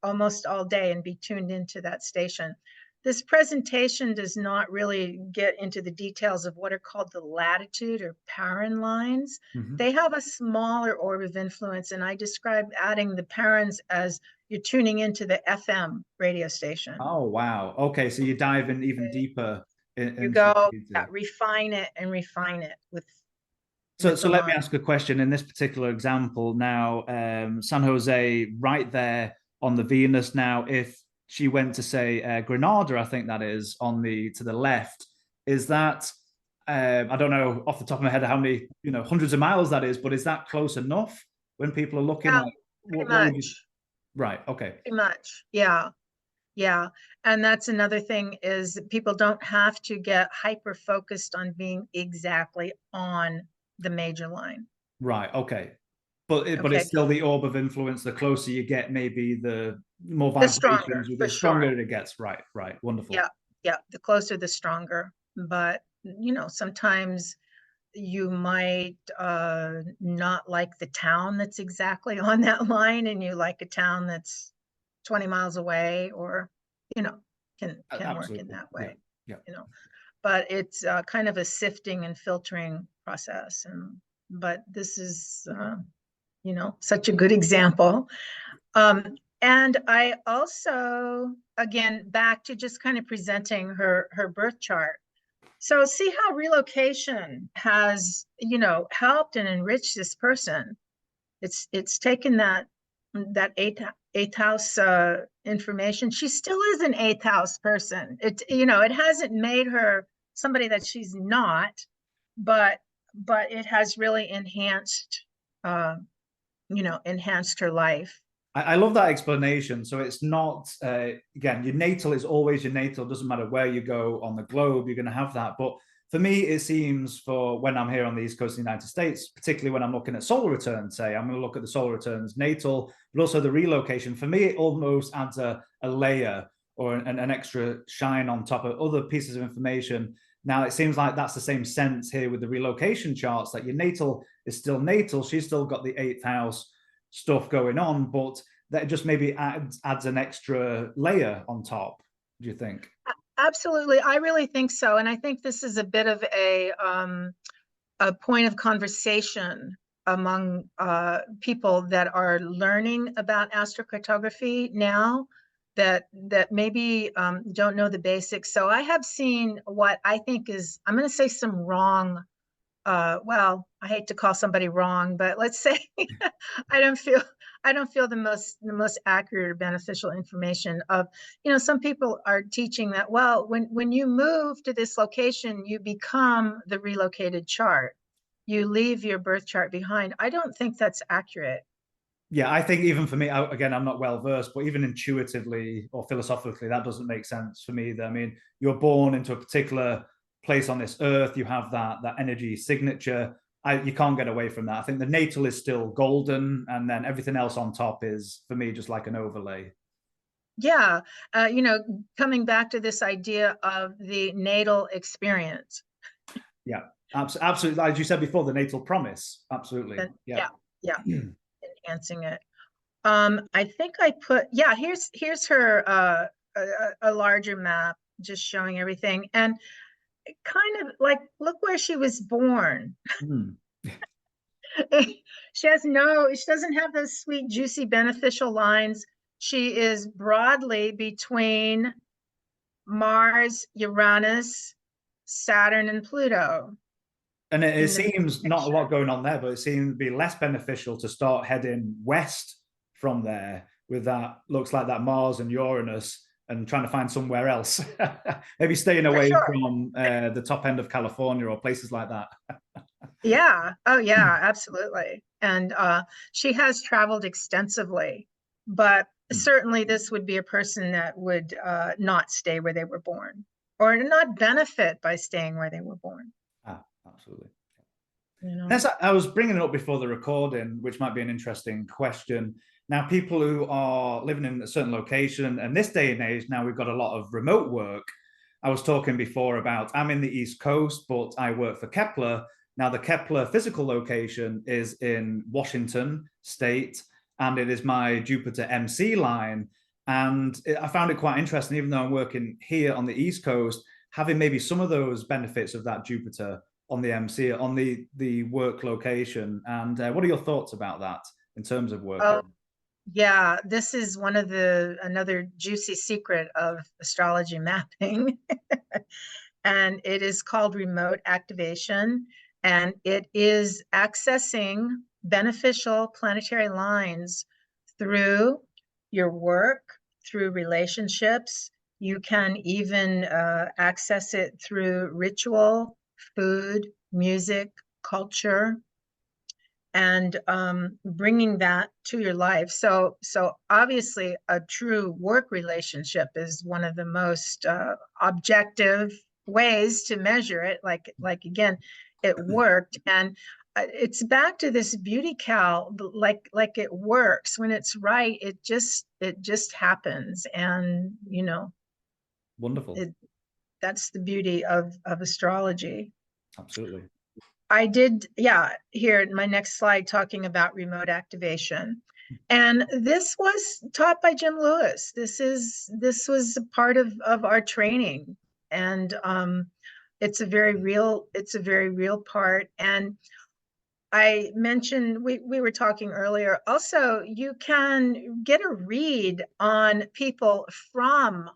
almost all day and be tuned into that station. This presentation does not really get into the details of what are called the latitude or Paran lines. They have a smaller orb of influence, and I describe adding the Parans as you're tuning into the FM radio station. Oh, wow. Okay, so you dive in even deeper. You go refine it with. So let me ask a question. In this particular example now, San Jose, right there on the Venus. Now, if she went to say Granada, I think that is to the left, is that I don't know off the top of my head how many hundreds of miles that is, but is that close enough when people are looking at what would you... Right. Okay. Pretty much. Yeah. And that's another thing is people don't have to get hyper focused on being exactly on the major line. Right. Okay. But it's still the orb of influence. The closer you get, maybe the more vibrations, the stronger it gets. Right. Wonderful. Yeah. The closer, the stronger. But sometimes you might not like the town that's exactly on that line, and you like a town that's 20 miles away, or can work in that way. Yeah. But it's kind of a sifting and filtering process. But this is such a good example. And I also, again, back to just kind of presenting her birth chart. So see how relocation has, helped and enriched this person. It's taken that eighth house information. She still is an eighth house person. It hasn't made her somebody that she's not, but it has really enhanced her life. I love that explanation. So it's not, again, your natal is always your natal. It doesn't matter where you go on the globe, you're going to have that. But for me, it seems for when I'm here on the East Coast of the United States, particularly when I'm looking at solar returns, say, I'm going to look at the solar returns natal, but also the relocation. For me, it almost adds a layer or an extra shine on top of other pieces of information. Now, it seems like that's the same sense here with the relocation charts, that your natal is still natal. She's still got the eighth house stuff going on, but that just maybe adds an extra layer on top. Do you think? Absolutely, I really think so, and I think this is a bit of a point of conversation among people that are learning about astrocartography now, that maybe don't know the basics. So I have seen what I think is, I'm going to say some wrong. Well, I hate to call somebody wrong, but let's say I don't feel the most accurate or beneficial information of, some people are teaching that, well, when you move to this location, you become the relocated chart. You leave your birth chart behind. I don't think that's accurate. Yeah, I think even for me, again, I'm not well versed, but even intuitively or philosophically, that doesn't make sense for me either. I mean, you're born into a particular place on this earth, you have that energy signature. You can't get away from that. I think the natal is still golden, and then everything else on top is, for me, just like an overlay. Yeah, coming back to this idea of the natal experience. Yeah, absolutely. As you said before, the natal promise. Absolutely. Yeah. Enhancing it. I think I put, here's her a larger map just showing everything, and kind of like, look where she was born. She doesn't have those sweet, juicy, beneficial lines. She is broadly between Mars, Uranus, Saturn, and Pluto And it in the big seems not a picture. lot going on there, but it seems to be less beneficial to start heading west from there with that, looks like that Mars and Uranus, and trying to find somewhere else. Maybe staying For away sure. from the top end of California or places like that. Yeah. Oh, yeah, absolutely. And she has traveled extensively, but certainly this would be a person that would not stay where they were born or not benefit by staying where they were born. Absolutely. You know? As I was bringing it up before the recording, which might be an interesting question. Now, people who are living in a certain location, and this day and age, now we've got a lot of remote work. I was talking before about I'm in the East Coast, but I work for Kepler. Now, the Kepler physical location is in Washington State, and it is my Jupiter MC line. And I found it quite interesting, even though I'm working here on the East Coast, having maybe some of those benefits of that Jupiter on the MC, on the work location. And what are your thoughts about that in terms of working? Oh, yeah, this is one of another juicy secret of astrology mapping. And it is called remote activation. And it is accessing beneficial planetary lines through your work, through relationships. You can even access it through ritual, food, music, culture, and bringing that to your life. So obviously, a true work relationship is one of the most objective ways to measure it. Like again, it worked, and it's back to this beauty cal. Like it works when it's right. It just happens, and Wonderful. that's the beauty of astrology. Absolutely. I did, yeah, here in my next slide talking about remote activation. And this was taught by Jim Lewis. This was a part of our training. And it's a very real part. And I mentioned we were talking earlier. Also, you can get a read on people from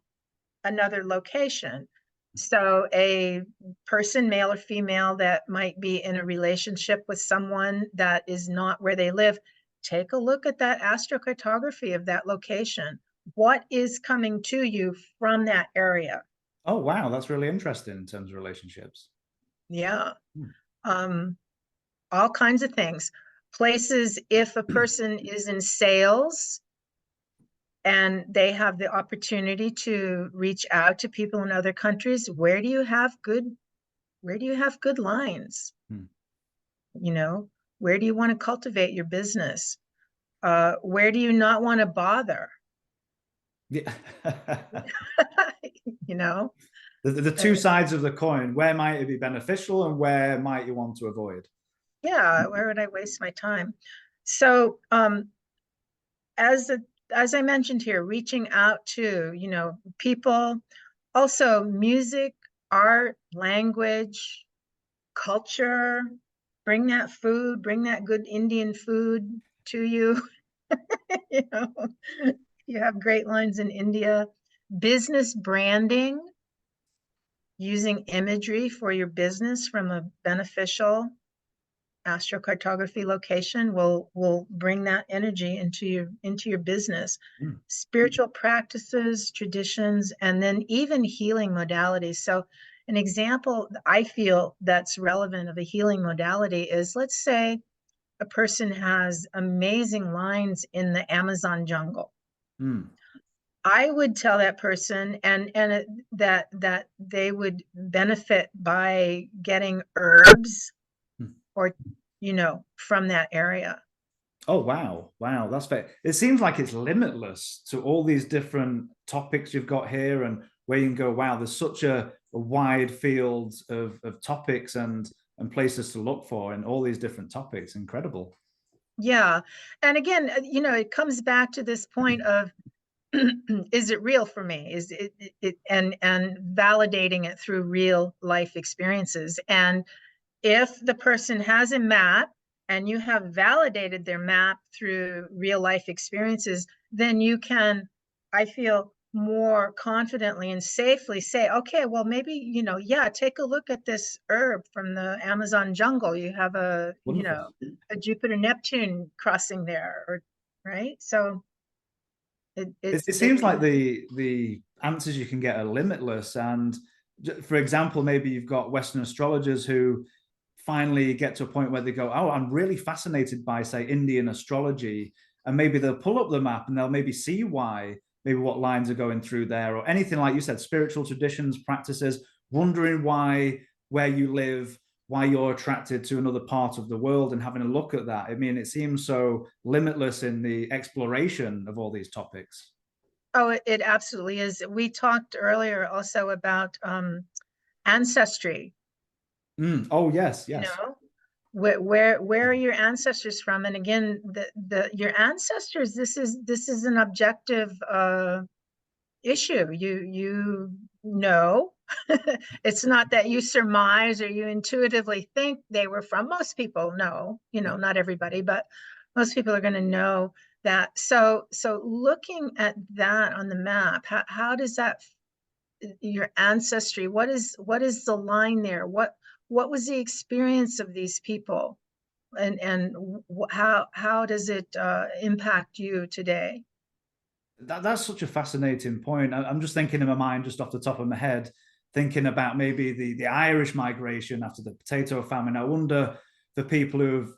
another location. So a person, male or female, that might be in a relationship with someone that is not where they live, take a look at that astrocartography of that location. What is coming to you from that area? Oh, wow. That's really interesting in terms of relationships. Yeah. Hmm. All kinds of things. Places, if a person is in sales, and they have the opportunity to reach out to people in other countries, where do you have good lines? Hmm. Where do you want to cultivate your business? Where do you not want to bother? Yeah. you know The two sides of the coin. Where might it be beneficial and where might you want to avoid? yeah, where would I waste my time? So as I mentioned here, reaching out to people, also music, art, language, culture. Bring that food, bring that good Indian food to you. you know you have great lines in India. Business branding, using imagery for your business from a beneficial astrocartography location will bring that energy into your business. Hmm. Spiritual practices, traditions, and then even healing modalities. So an example I feel that's relevant of a healing modality is, let's say a person has amazing lines in the Amazon jungle. Hmm. I would tell that person that they would benefit by getting herbs Hmm. or from that area. Oh, wow. Wow. That's fair. It seems like it's limitless to all these different topics you've got here and where you can go, wow, there's such a wide field of topics and places to look for in all these different topics. Incredible. Yeah. And again, it comes back to this point of is it real for me? Is it and validating it through real life experiences. And if the person has a map and you have validated their map through real life experiences, then you can, I feel, more confidently and safely say, okay, well, maybe, yeah, take a look at this herb from the Amazon jungle. You have Wonderful. a Jupiter Neptune crossing there, or right. So It it seems like the answers you can get are limitless. And for example, maybe you've got Western astrologers who finally get to a point where they go, oh, I'm really fascinated by, say, Indian astrology. And maybe they'll pull up the map and they'll maybe see why, maybe what lines are going through there, or anything like you said, spiritual traditions, practices, wondering why, where you live, why you're attracted to another part of the world, and having a look at that. I mean, it seems so limitless in the exploration of all these topics. Oh, it absolutely is. We talked earlier also about ancestry. Oh, yes, You yes. know, where are your ancestors from? And again, the your ancestors, this is an objective issue. You know, it's not that you surmise or you intuitively think they were from. Most people know, Yeah. not everybody, but most people are going to know that. So looking at that on the map, how does that, your ancestry, what is the line there? What was the experience of these people? And how does it impact you today? That's such a fascinating point. I'm just thinking in my mind, just off the top of my head, thinking about maybe the Irish migration after the potato famine. I wonder the people who have,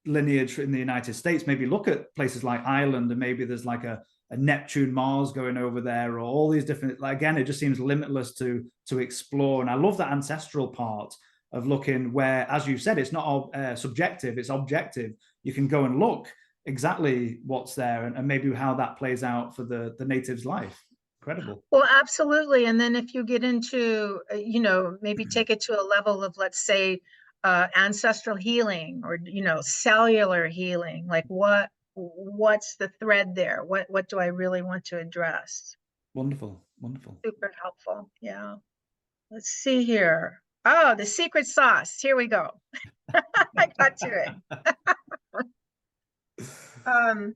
lineage in the United States, maybe look at places like Ireland, and maybe there's like a Neptune Mars going over there, or all these different, like, again, it just seems limitless to explore. And I love that ancestral part of looking where, as you said, it's not subjective, it's objective. You can go and look exactly what's there, and maybe how that plays out for the native's life. Incredible. Well, absolutely. And then if you get into, maybe take it to a level of, let's say, ancestral healing, or, cellular healing, like what's the thread there? What do I really want to address? Wonderful, wonderful. Super helpful. Yeah. Let's see here. Oh, the secret sauce. Here we go. I got to it. Um,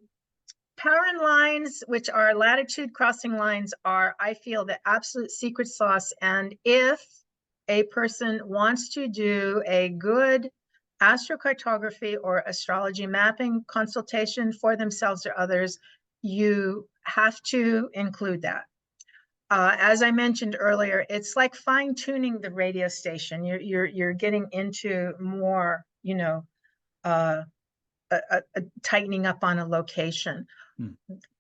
Paran lines, which are latitude crossing lines, are, I feel, the absolute secret sauce. And if a person wants to do a good astrocartography or astrology mapping consultation for themselves or others, you have to include that. As I mentioned earlier, it's like fine tuning the radio station. You're getting into more, uh, a tightening up on a location. Hmm.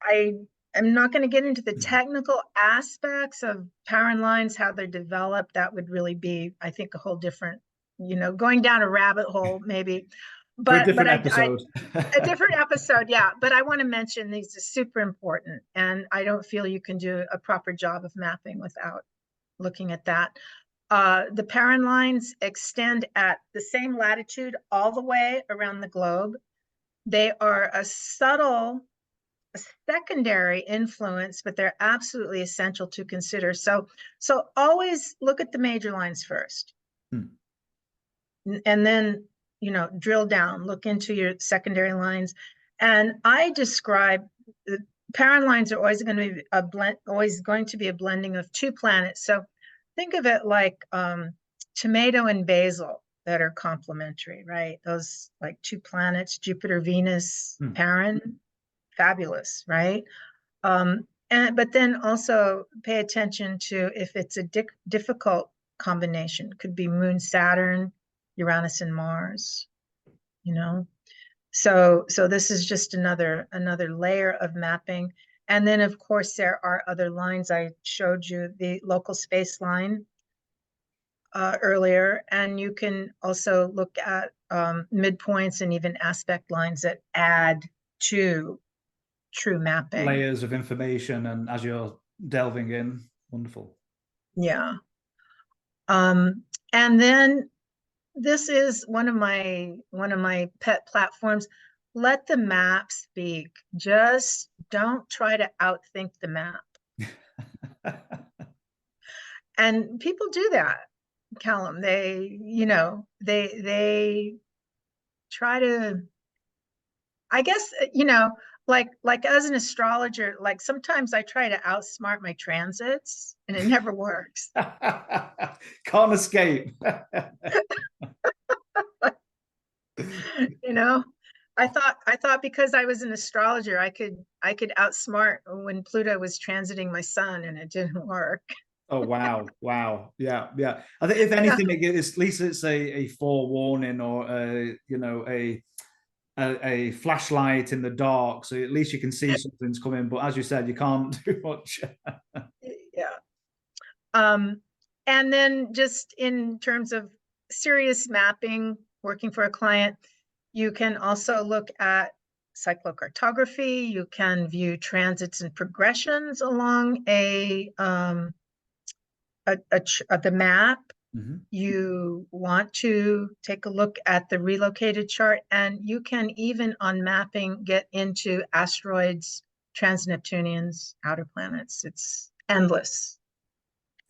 I am not going to get into the technical aspects of Parent lines, how they're developed. That would really be, I think, a whole different, going down a rabbit hole maybe. For a But different I episode. a different episode, yeah. But I want to mention these are super important, and I don't feel you can do a proper job of mapping without looking at that. The Parent lines extend at the same latitude all the way around the globe. They are a subtle secondary influence, but they're absolutely essential to consider. So always look at the major lines first. Hmm. And then, drill down, look into your secondary lines. And I describe the parent lines are always going to be a blending of two planets. So think of it like tomato and basil that are complementary, right? Those like two planets, Jupiter, Venus, Hmm. Paran, fabulous, right? But then also pay attention to if it's a difficult combination. Could be Moon, Saturn, Uranus, and Mars. You know, so this is just another layer of mapping. And then of course there are other lines. I showed you the local space line earlier, and you can also look at midpoints and even aspect lines that add to true mapping. Layers of information, and as you're delving in, wonderful. Yeah. And then this is one of my pet platforms. Let the map speak. Just don't try to outthink the map. And people do that, Callum. They try to, I guess, like as an astrologer, like sometimes I try to outsmart my transits and it never works. Can't escape. You know, I thought because I was an astrologer, I could outsmart when Pluto was transiting my sun, and it didn't work. Oh wow, wow, yeah, yeah. I think if Yeah, anything, at least it's a forewarning or a flashlight in the dark, so at least you can see something's coming. But as you said, you can't do much. yeah. Um, and then just in terms of serious mapping, working for a client, you can also look at cyclocartography. You can view transits and progressions along the map. Mhm. You want to take a look at the relocated chart, and you can even on mapping get into asteroids, trans-Neptunians, outer planets. It's endless.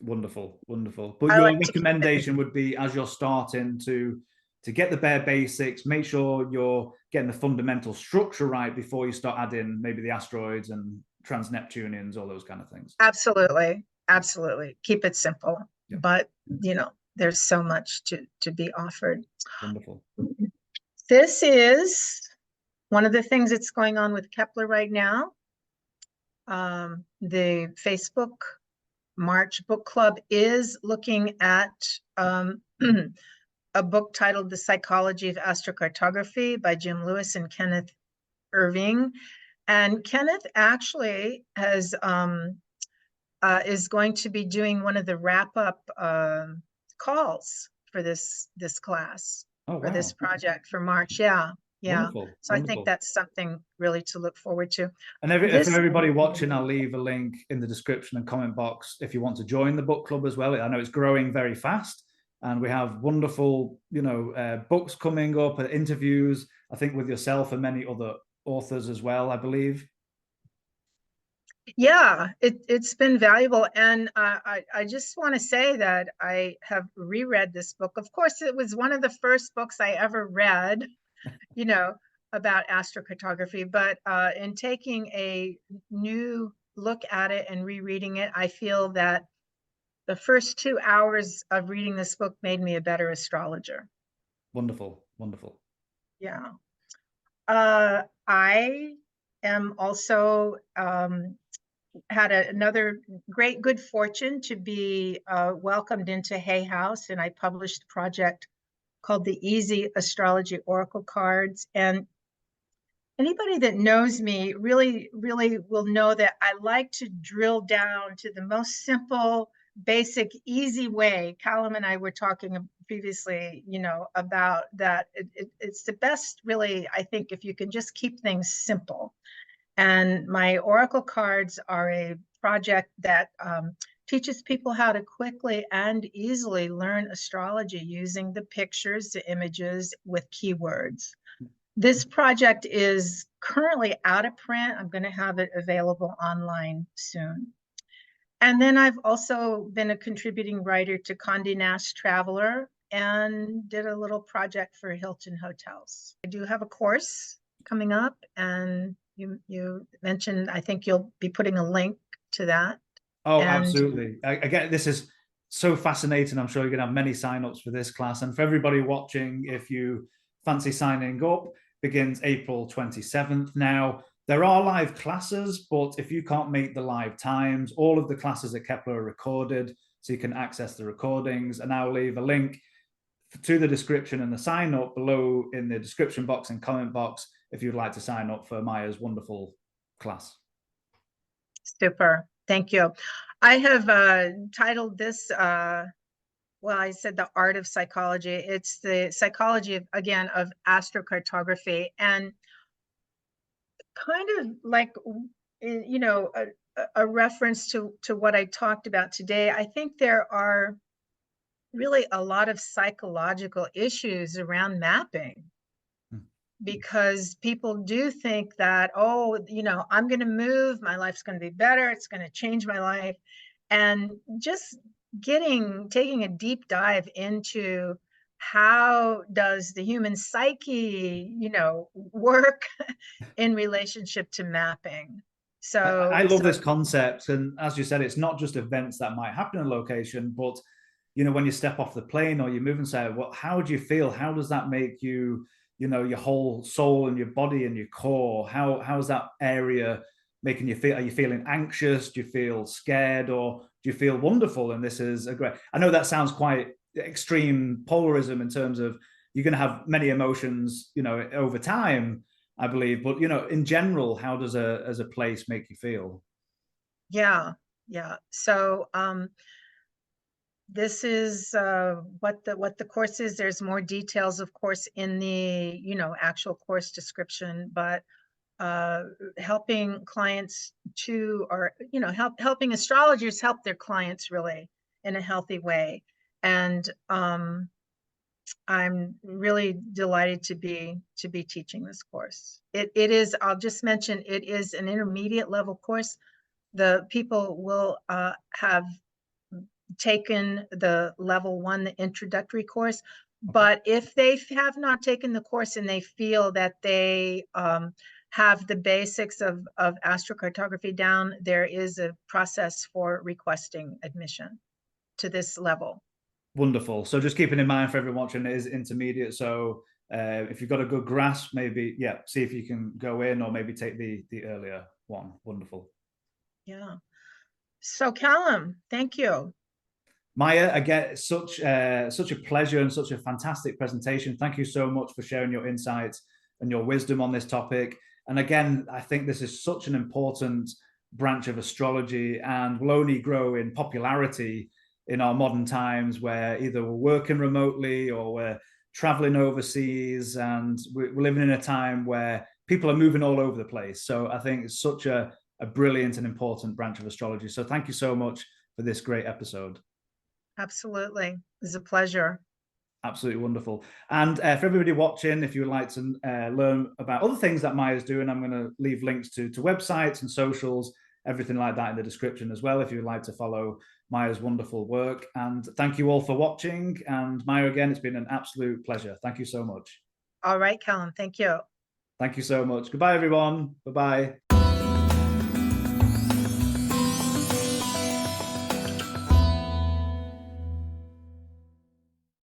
Wonderful, wonderful. But I your like to keep it. recommendation would be, as you're starting to get the bare basics, make sure you're getting the fundamental structure right before you start adding maybe the asteroids and trans-Neptunians, all those kind of things. Absolutely, Yeah, absolutely. Keep it simple, yeah, but there's so much to be offered. wonderful. This is one of the things that's going on with Kepler right now. The Facebook March book club is looking at a book titled The Psychology of Astrocartography by Jim Lewis and Kenneth Irving. And Kenneth actually is going to be doing one of the wrap-up calls for this class, Oh for this wow, project for March. Yeah, yeah. wonderful, So I think wonderful. that's something really to look forward to. And for This, everybody watching, I'll leave a link in the description and comment box if you want to join the book club as well. I know it's growing very fast, and we have wonderful, books coming up, interviews. I think with yourself and many other authors as well, I believe. yeah, it's been valuable, and I just want to say that I have reread this book. Of course, it was one of the first books I ever read, you know, about astrocartography. But in taking a new look at it and rereading it, I feel that the first 2 hours of reading this book made me a better astrologer. Wonderful, wonderful. Yeah. I am also had another great good fortune to be welcomed into Hay House, and I published a project called the Easy Astrology Oracle Cards. And anybody that knows me really, really will know that I like to drill down to the most simple, basic, easy way. Callum and I were talking previously, about that. It's the best, really, I think, if you can just keep things simple. And my Oracle cards are a project that teaches people how to quickly and easily learn astrology using the pictures, the images with keywords. This project is currently out of print. I'm going to have it available online soon. And then I've also been a contributing writer to Condé Nast Traveler and did a little project for Hilton Hotels. I do have a course coming up, and you mentioned, I think you'll be putting a link to that. Oh, And absolutely. Again, this is so fascinating. I'm sure you're going to have many signups for this class. And for everybody watching, if you fancy signing up, begins April 27th. Now, there are live classes, but if you can't make the live times, all of the classes at Kepler are recorded, so you can access the recordings. And I'll leave a link to the description and the sign up below in the description box and comment box if you'd like to sign up for Maya's wonderful class. super. Thank you. I have titled this, well, I said the art of psychology. It's the psychology of, again, of astrocartography, and kind of like, a reference to what I talked about today. I think there are really a lot of psychological issues around mapping, because people do think that, oh, I'm going to move, my life's going to be better, it's going to change my life. And just taking a deep dive into how does the human psyche, work in relationship to mapping? I So, love so this concept, and as you said, it's not just events that might happen in a location, but when you step off the plane or you move inside, what, how do you feel? How does that make you, your whole soul and your body and your core? How is that area making you feel? Are you feeling anxious? Do you feel scared, or do you feel wonderful? And this is a great. I know that sounds quite extreme polarism in terms of you're going to have many emotions, over time, I believe. But in general, how does a place make you feel? yeah, yeah. So, this is what the course is. There's more details, of course, in the actual course description, but uh, helping clients to, or helping astrologers help their clients really in a healthy way. And I'm really delighted to be teaching this course. It is, I'll just mention, it is an intermediate level course. The people will have taken the level 1, the introductory course. Okay. But if they have not taken the course and they feel that they have the basics of astrocartography down, there is a process for requesting admission to this level. Wonderful. So just keeping in mind for everyone watching, it is intermediate. So if you've got a good grasp, maybe, see if you can go in, or maybe take the earlier one. Wonderful. Yeah. So Callum, thank you. Maya, again, such a pleasure and such a fantastic presentation. Thank you so much for sharing your insights and your wisdom on this topic. And again, I think this is such an important branch of astrology, and will only grow in popularity in our modern times, where either we're working remotely or we're traveling overseas, and we're living in a time where people are moving all over the place. So I think it's such a brilliant and important branch of astrology. So thank you so much for this great episode. Absolutely. It's a pleasure. Absolutely wonderful. And for everybody watching, if you would like to learn about other things that Maya's doing, I'm going to leave links to websites and socials, everything like that in the description as well, if you would like to follow Maya's wonderful work. And thank you all for watching. And Maya, again, it's been an absolute pleasure. Thank you so much. All right, Callum, thank you. Thank you so much. Goodbye, everyone. Bye-bye.